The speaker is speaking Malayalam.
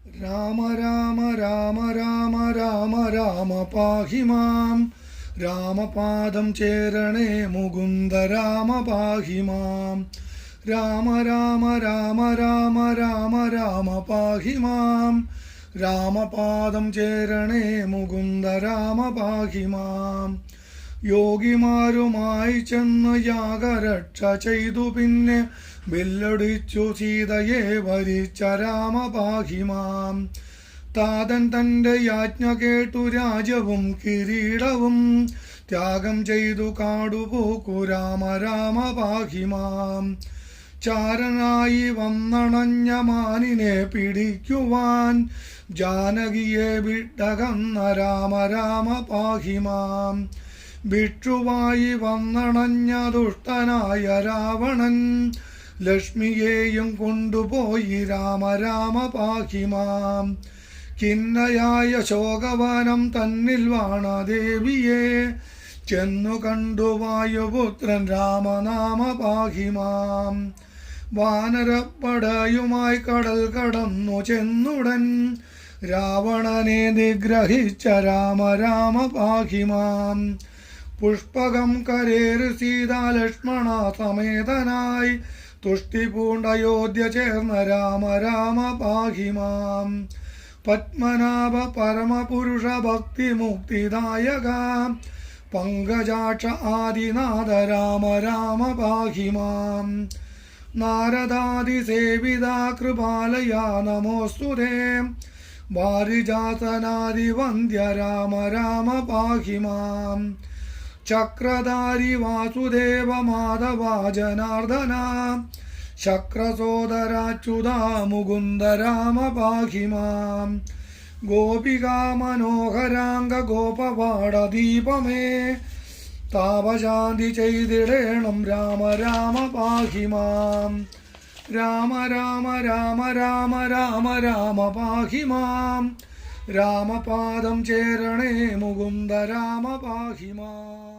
രാമ രാമ രാമ രാമ രാമ രാമ പാഹി മാം രാമപാദം ചേരണേ മുകുന്ദ രാമ പാഹി മാം രാമ രാമ രാമ രാമ രാമ രാമ പാഹി മാം രാമപാദം ചേരണേ മുകുന്ദ രാമ പാഹി മാം യോഗിമാരുമായി ചെന്ന് യാഗരക്ഷ ചെയ്തു പിന്നെ വില്ലൊടിച്ചു സീതയെ വരിച്ച രാമ പാഹി മാം താതൻ തൻ്റെ യാജ്ഞ കേട്ടു രാജ്യവും കിരീടവും ത്യാഗം ചെയ്തു കാടുപോക്കു രാമ രാമ പാഹി മാം ചാരനായി വന്നണഞ്ഞ മാനിനെ പിടിക്കുവാൻ ജാനകിയെ വിട്ടകന്ന രാമ രാമ പാഹി മാം ഭിക്ഷുവായി വന്നണഞ്ഞ ദുഷ്ടനായ രാവണൻ ലക്ഷ്മിയെയും കൊണ്ടുപോയി രാമ രാമ പാഹി മാം കിന്നയായ ശോകവനം തന്നിൽ വാണദേവിയെ ചെന്നു കണ്ടു വായുപുത്രൻ രാമനാമ പാഹി മാം വാനരപ്പടയുമായി കടൽ കടന്നു ചെന്നുടൻ രാവണനെ നിഗ്രഹിച്ച രാമ രാമ പാഹി മാം പുഷ്പകം കരേറി സീതാലക്ഷ്മണ സമേതനായി തുഷ്ടി പൂണ്ട അയോധ്യ ചേർന്ന രാമ രാമ പാഹി മാം പത്മനാഭ പരമപുരുഷ ഭക്തി മുക്തിദായക പങ്കജാക്ഷ ആദിനാഥ രാമ രാമ പാഹി മാം നാരദാദി സേവിതാ കൃപാലയാ നമോസ്തുതേ വാരിജാസനാദി വന്ദ്യ രാമ രാമ പാഹി മാം ചക്രധാരി വാസുദേവ മാധവ ജനാർദ്ദന ശക്രസോദരാച്യുതാ മുകുന്ദ രാമ പാഹി മാം ഗോപികാ മനോഹരാംഗ ഗോപവാട ദീപമേ താപശാന്തി ചെയ്തിടേണം രാമ രാമ പാഹി മാം രാമ രാമ രാമ രാമ രാമ രാമ പാഹി മാം രാമപാദം ചേരണേ മുകുന്ദ രാമ പാഹി മാം.